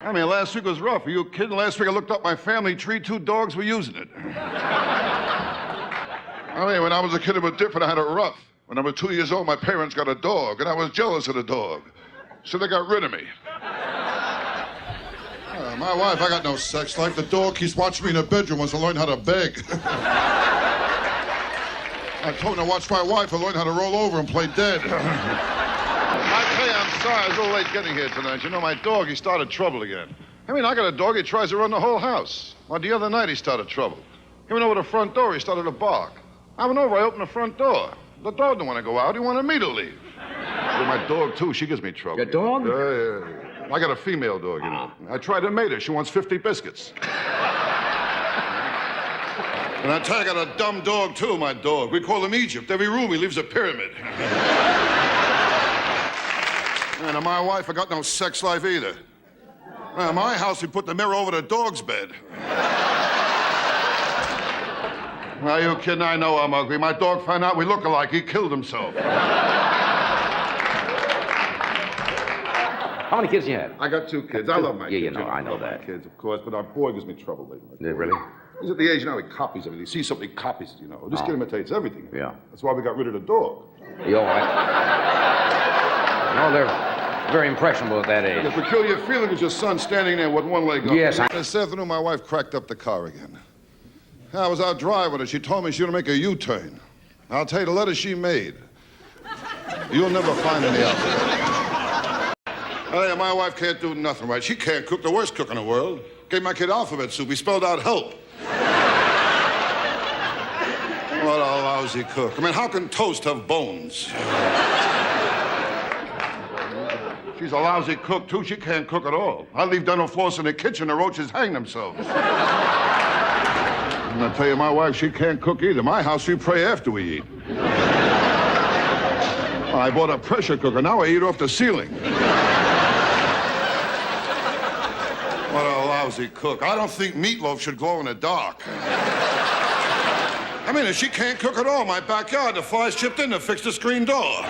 I mean, last week was rough. Are you kidding? Last week I looked up my family tree. 2 dogs were using it. I mean, when I was a kid, it was different. I had it rough. When I was 2 years old, my parents got a dog, and I was jealous of the dog. So they got rid of me. My wife, I got no sex life. The dog keeps watching me in the bedroom wants to learn how to beg. I told him to watch my wife and learn how to roll over and play dead. I tell you, I'm sorry. I was a little late getting here tonight. You know, my dog, he started trouble again. I mean, I got a dog. He tries to run the whole house. Well, the other night, he started trouble. He went over the front door. He started to bark. I went over. I opened the front door. The dog didn't want to go out. He wanted me to leave. But my dog, too, she gives me trouble. Your dog? Yeah. I got a female dog, you know. I tried to mate her. She wants 50 biscuits. And I tell you, I got a dumb dog, too, my dog. We call him Egypt. Every room, he leaves a pyramid. And my wife, I got no sex life either. In my house, we put the mirror over the dog's bed. Are you kidding? I know I'm ugly. My dog found out we look alike. He killed himself. How many kids do you have? I got 2 kids. I love my kids. Yeah, you know, I know that. Kids, of course, but our boy gives me trouble lately. Yeah, really? He's at the age now he copies everything. He sees something, he copies it, you know. This kid imitates everything. Yeah. That's why we got rid of the dog. You all right? No, they're very impressionable at that age. The peculiar feeling is your son standing there with one leg up. Yes, This afternoon, my wife cracked up the car again. I was out driving with her. She told me she was going to make a U-turn. I'll tell you, the letter she made, you'll never find any out there. Hey, my wife can't do nothing right. She can't cook, the worst cook in the world. Gave my kid alphabet soup. He spelled out help. What a lousy cook. I mean, how can toast have bones? She's a lousy cook, too. She can't cook at all. I leave dental floss in the kitchen, the roaches hang themselves. And I tell you, my wife, she can't cook either. My house, we pray after we eat. I bought a pressure cooker. Now I eat off the ceiling. What a lousy cook. I don't think meatloaf should glow in the dark. I mean, if she can't cook at all, my backyard, the flies chipped in to fix the screen door.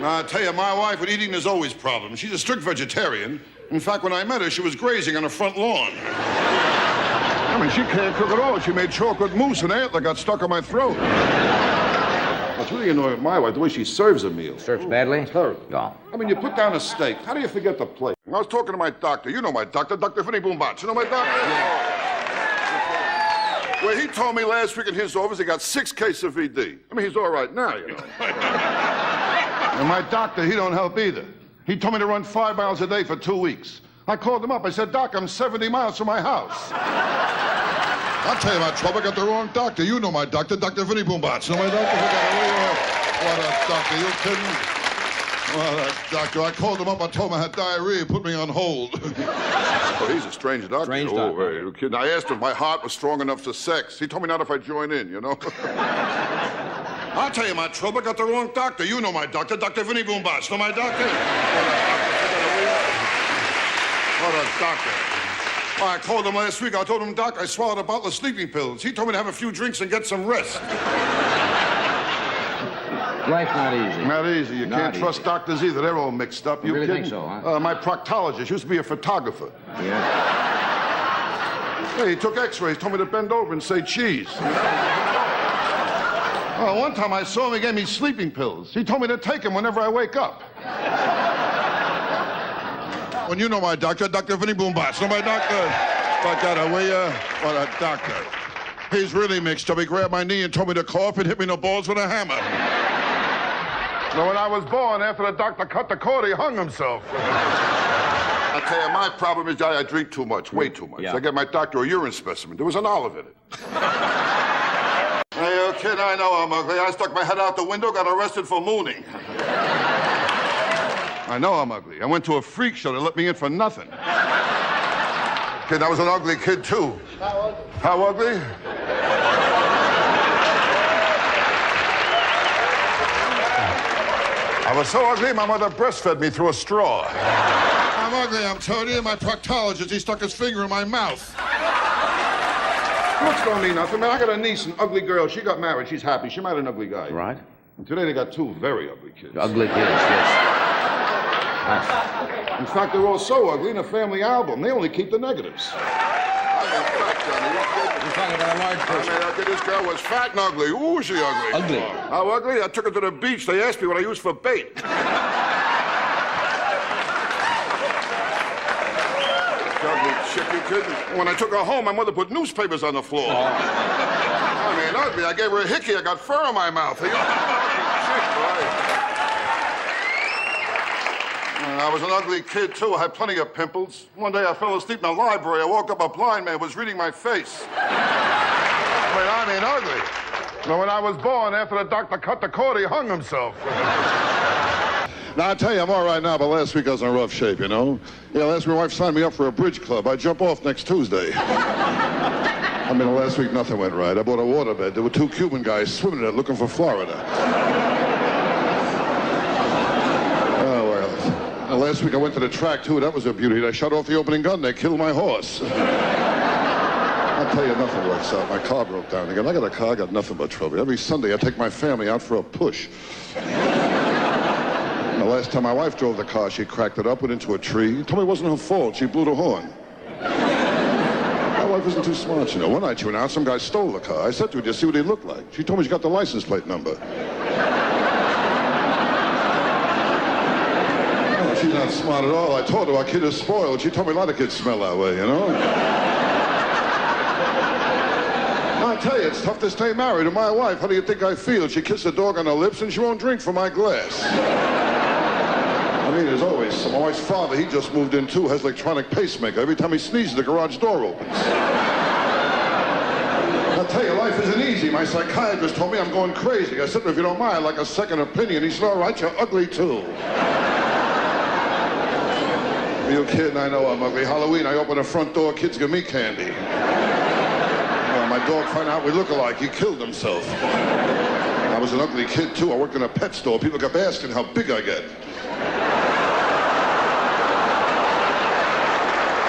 Now, I tell you, my wife with eating is always problems. She's a strict vegetarian. In fact, when I met her, she was grazing on the front lawn. I mean, she can't cook at all. She made chocolate mousse and antler got stuck on my throat. What's really annoying with my wife, the way she serves a meal. Serves badly? Terrible. No. I mean, you put down a steak. How do you forget the plate? I was talking to my doctor. You know my doctor, Dr. Vinny Boombats. You know my doctor? Yeah. Well, he told me last week in his office he got 6 cases of VD. I mean, he's all right now, you know. And my doctor, he don't help either. He told me to run 5 miles a day for 2 weeks. I called him up. I said, Doc, I'm 70 miles from my house. I'll tell you my trouble. I got the wrong doctor. You know my doctor, Dr. Vinny Boombats. You know my doctor? What a doctor. You kidding? What a doctor. I called him up. I told him I had diarrhea. Put me on hold. Well, he's a strange doctor. Strange doctor. Oh, you kidding? I asked him if my heart was strong enough for sex. He told me not if I join in, you know? I'll tell you my trouble. I got the wrong doctor. You know my doctor, Dr. Vinny Boombats. You know my doctor? What a doctor. Well, I called him last week. I told him, Doc, I swallowed a bottle of sleeping pills. He told me to have a few drinks and get some rest. Life's not easy. Not easy. You can't trust doctors either. They're all mixed up. You really kidding? think so, huh? My proctologist used to be a photographer. Yeah. Hey, he took x-rays, told me to bend over and say cheese. One time I saw him, he gave me sleeping pills. He told me to take them whenever I wake up. When you know my doctor, Dr. Vinny Boombats. Know my doctor? What a doctor. He's really mixed up. He grabbed my knee and told me to cough and hit me in the balls with a hammer. So when I was born, after the doctor cut the cord, he hung himself. I tell you, my problem is I drink too much, way too much. Yeah. I get my doctor a urine specimen. There was an olive in it. Hey, you kid, I know I'm ugly. I stuck my head out the window, got arrested for mooning. I know I'm ugly. I went to a freak show. They let me in for nothing. Kid, I was an ugly kid, too. How ugly? I was so ugly, my mother breastfed me through a straw. I'm ugly, I'm telling you. My proctologist, he stuck his finger in my mouth. Looks don't mean nothing, man. I got a niece, an ugly girl. She got married. She's happy. She married an ugly guy. Right. And today they got 2 very ugly kids. Ugly kids, yes. In fact, they're all so ugly in a family album. They only keep the negatives. You're talking about a large person. This girl was fat and ugly. Ooh, was she ugly. Ugly? How ugly? I took her to the beach. They asked me what I used for bait. Ugly chicky kid. When I took her home, my mother put newspapers on the floor. I mean, ugly. I gave her a hickey. I got fur in my mouth. I was an ugly kid, too. I had plenty of pimples. One day I fell asleep in the library. I woke up, a blind man was reading my face. I mean, ugly. But when I was born, after the doctor cut the cord, he hung himself. Now, I tell you, I'm all right now, but last week I was in rough shape, you know? Yeah, last week my wife signed me up for a bridge club. I jump off next Tuesday. I mean, last week nothing went right. I bought a waterbed. There were 2 Cuban guys swimming in it looking for Florida. Last week I went to the track, too. That was a beauty. I shot off the opening gun. They killed my horse. I'll tell you, nothing works out. My car broke down again. I got a car, I got nothing but trouble. Every Sunday I take my family out for a push. The last time my wife drove the car, she cracked it up, went into a tree. Told me it wasn't her fault. She blew the horn. My wife isn't too smart, you know. One night she went out, some guy stole the car. I said to her, just see what he looked like. She told me she got the license plate number. She's not smart at all. I told her our kid is spoiled. She told me a lot of kids smell that way, you know? I tell you, it's tough to stay married to my wife. How do you think I feel? She kissed the dog on her lips and she won't drink from my glass. I mean, there's always some. My wife's father, he just moved in too, has electronic pacemaker. Every time he sneezes, the garage door opens. I'll tell you, life isn't easy. My psychiatrist told me I'm going crazy. I said to him, if you don't mind, I'd like a second opinion. He said, all right, you're ugly too. Are you kidding? I know I'm ugly. Halloween, I open the front door, kids give me candy. Well, my dog found out we look alike. He killed himself. I was an ugly kid, too. I worked in a pet store. People kept asking how big I get.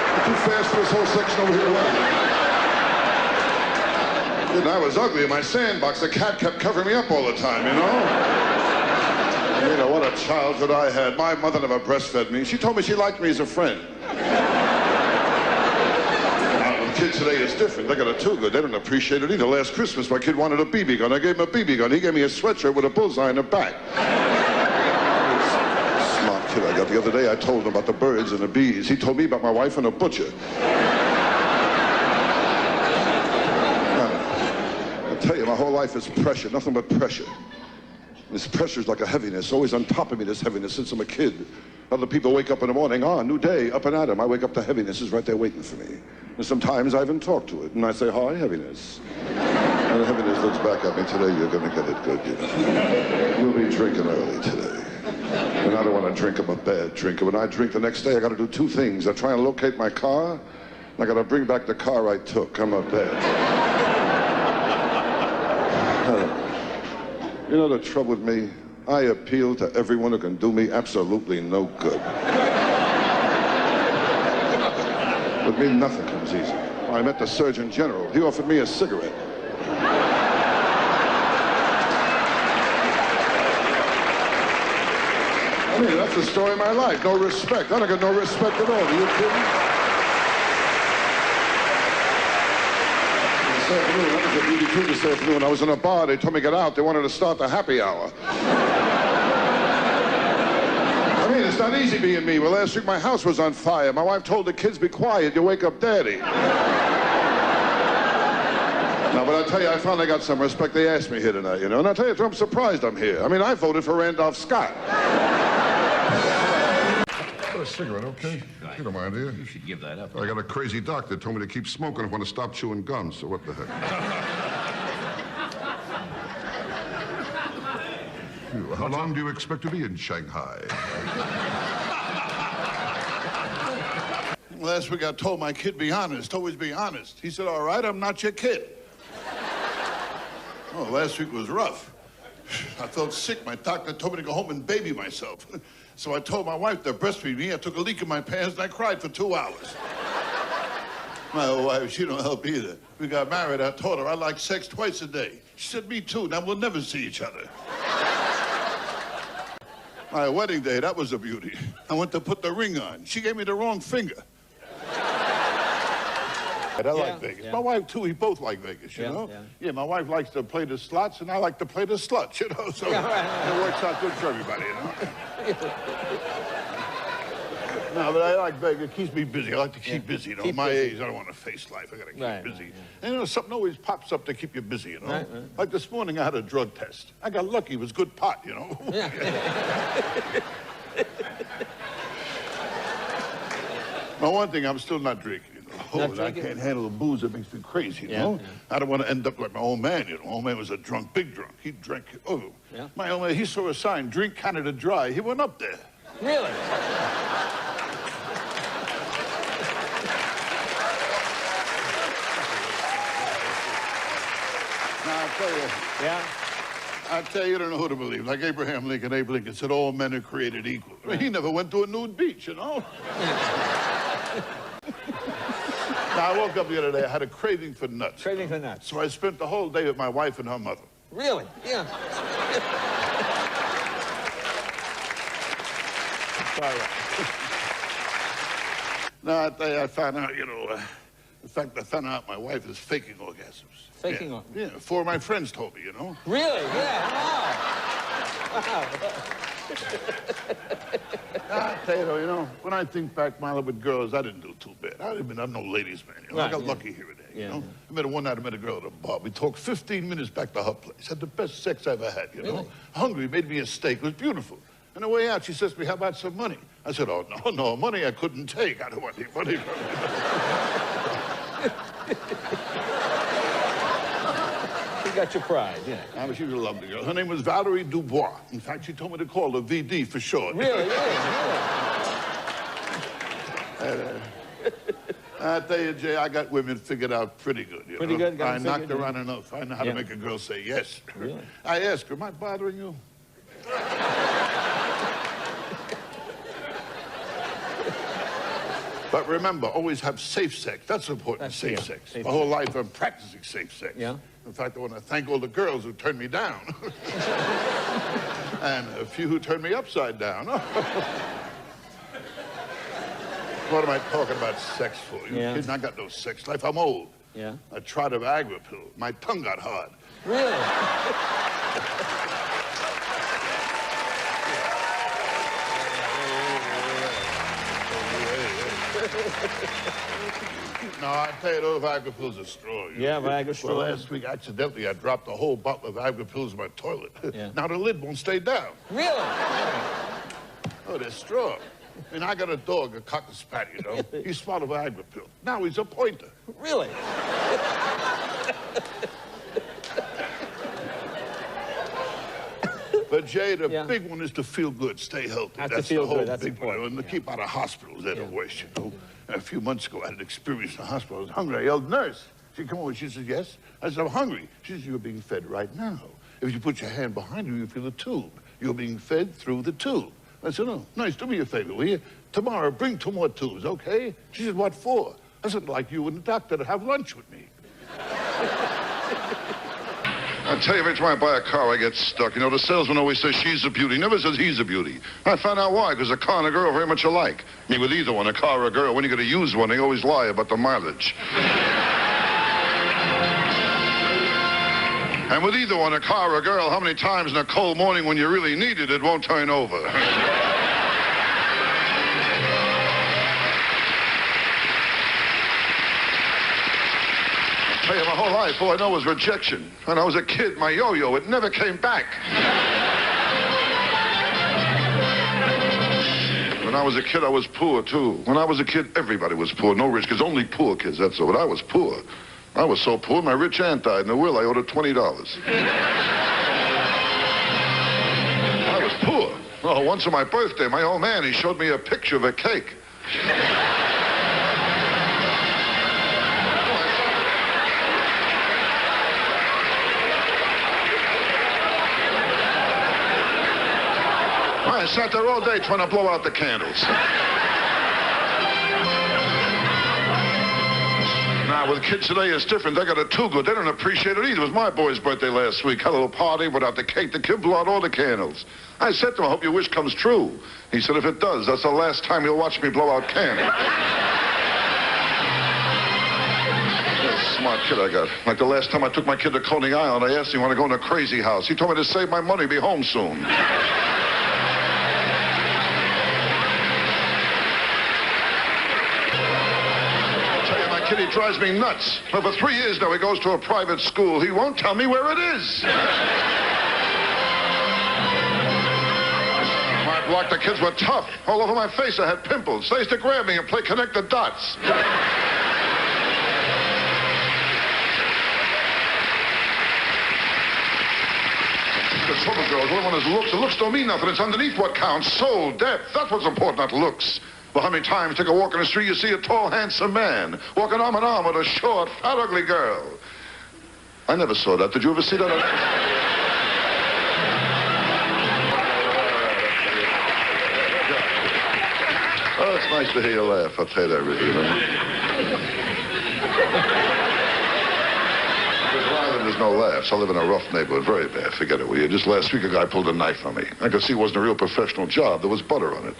I'm too fast for this whole section over here. What? I was ugly in my sandbox. The cat kept covering me up all the time, you know? You know, what a childhood I had. My mother never breastfed me. She told me she liked me as a friend. Now, with kids today, it's different. They got it too good. They don't appreciate it either. Last Christmas, my kid wanted a BB gun. I gave him a BB gun. He gave me a sweatshirt with a bullseye in the back. Smart kid I got. The other day, I told him about the birds and the bees. He told me about my wife and a butcher. I tell you, my whole life is pressure. Nothing but pressure. This pressure's like a heaviness, always on top of me, this heaviness, since I'm a kid. Other people wake up in the morning, new day, up and at 'em. I wake up, the heaviness is right there waiting for me. And sometimes I even talk to it, and I say, hi, heaviness. And the heaviness looks back at me, today you're gonna get it good, you know. You'll be drinking early today. And I don't want to drink, I'm a bad drinker. When I drink the next day, I gotta do 2 things. I try and locate my car, and I gotta bring back the car I took. I'm a bad drinker. You know the trouble with me? I appeal to everyone who can do me absolutely no good. With me, nothing comes easy. I met the Surgeon General. He offered me a cigarette. I mean, that's the story of my life. No respect. I don't get no respect at all. Are you kidding? This afternoon, I was in a bar. They told me to get out. They wanted to start the happy hour. I mean, it's not easy being me. Well, last week my house was on fire. My wife told the kids, be quiet. You wake up daddy. Now, but I tell you, I finally got some respect. They asked me here tonight, you know. And I tell you, I'm surprised I'm here. I mean, I voted for Randolph Scott. A cigarette, okay? You don't mind, do you? You should give that up. I got a crazy doctor told me to keep smoking. I want to stop chewing gum, so what the heck? How long do you expect to be in Shanghai? Last week I told my kid, be honest, always be honest. He said, all right, I'm not your kid. Oh, last week was rough. I felt sick. My doctor told me to go home and baby myself. So I told my wife to breastfeed me. I took a leak in my pants and I cried for 2 hours. My old wife, she don't help either. We got married. I told her I like sex twice a day. She said, me too. Now we'll never see each other. My wedding day, that was a beauty. I went to put the ring on. She gave me the wrong finger. I like Vegas. Yeah. My wife, too, we both like Vegas, you know? Yeah, my wife likes to play the slots, and I like to play the sluts, you know? So it works out good for everybody, you know? No, but I like Vegas. It keeps me busy. I like to keep busy, you know? At my age, I don't want to face life. I got to keep busy. And, you know, something always pops up to keep you busy, you know? Like this morning, I had a drug test. I got lucky. It was good pot, you know? Now, one thing, I'm still not drinking. I can't handle the booze. It makes me crazy, you know? I don't want to end up like my old man, you know? Old man was a drunk, big drunk. He drank, my old man, he saw a sign, drink Canada Dry. He went up there. Really? Now, I'll tell you. I tell you, you don't know who to believe. Like Abraham Lincoln, Abe Lincoln said, all men are created equal. I mean, he never went to a nude beach, you know? Now, I woke up the other day, I had a craving for nuts. Craving for nuts. So I spent the whole day with my wife and her mother. Really? Yeah. Now, I tell you, I found out, you know, in fact, I found out my wife is faking orgasms. Faking orgasms? Yeah, 4 of my friends told me, you know. Really? Yeah, wow. I tell you, when I think back, Marla, with girls, I didn't do too bad. I'm no ladies' man, you know. I got lucky here and there, you know. I met one night, I met a girl at a bar. We talked 15 minutes back to her place. Had the best sex I ever had, you know. Hungry, made me a steak. It was beautiful. On the way out, she says to me, how about some money? I said, oh, no, money I couldn't take. I don't want any money from you. You got your pride, But she was a lovely girl. Her name was Valerie Dubois. In fact, she told me to call her VD for short. Really? I tell you, Jay, I got women figured out pretty good. You pretty know? good? I knocked around enough. I know how to make a girl say yes. Really? I asked her, am I bothering you? But remember, always have safe sex. That's important, safe sex. My whole life I'm practicing safe sex. In fact, I want to thank all the girls who turned me down. And a few who turned me upside down. What am I talking about sex for? You kidding? I got no sex life. I'm old. I tried a Viagra pill. My tongue got hard. Really? No, I tell you, those Viagra pills are straw. Viagra straw. Well, last week, accidentally, I dropped a whole bottle of Viagra pills in my toilet. Now the lid won't stay down. Really? Oh, they're straw. I mean, I got a dog, a cocker spaniel, you know. He swallowed a Viagra pill. Now he's a pointer. Really? But, Jay, the big one is to feel good, stay healthy. That's the whole big one. And to keep out of hospitals, they're the worst, you know. A few months ago, I had an experience in the hospital. I was hungry. I yelled, nurse. She come over. She said, yes. I said, I'm hungry. She said, you're being fed right now. If you put your hand behind you, you feel a tube. You're being fed through the tube. I said, oh, nice. Do me a favor, will you? Tomorrow, bring 2 more tubes, okay? She said, what for? I said, like you and the doctor to have lunch with me. I tell you, every time I buy a car, I get stuck. You know, the salesman always says she's a beauty, never says he's a beauty. I found out why, because a car and a girl are very much alike. I mean, with either one, a car or a girl, when you're going to use one, they always lie about the mileage. And with either one, a car or a girl, how many times in a cold morning when you really need it, it won't turn over. I tell you, my whole life, all I know was rejection. When I was a kid, my yo-yo, it never came back. When I was a kid, I was poor, too. When I was a kid, everybody was poor. No rich kids, only poor kids, that's all. But I was poor. I was so poor, my rich aunt died. In a will, I owed her $20. I was poor. Oh, once on my birthday, my old man, he showed me a picture of a cake. I sat there all day trying to blow out the candles. Now, Nah, with kids today, it's different. They got it too good. They don't appreciate it either. It was my boy's birthday last week. Had a little party, went out the cake, the kid blew out all the candles. I said to him, I hope your wish comes true. He said, if it does, that's the last time you'll watch me blow out candles. Smart kid I got. Like the last time I took my kid to Coney Island, I asked him, want to go in a crazy house? He told me to save my money, be home soon. He drives me nuts. Well, for 3 years now, he goes to a private school. He won't tell me where it is. My block, the kids were tough. All over my face, I had pimples. They used to grab me and play connect the dots. The trouble, girls, one of his looks. The looks don't mean nothing. It's underneath what counts. Soul, depth. That's what's important, not looks. Well, how many times you take a walk in the street, you see a tall, handsome man walking arm in arm with a short, fat, ugly girl. I never saw that. Did you ever see that? Oh, it's nice to hear you laugh. I'll tell you that, really, you know. There's no laughs. I live in a rough neighborhood. Very bad. Forget it, will you? Just last week, a guy pulled a knife on me. I could see it wasn't a real professional job. There was butter on it.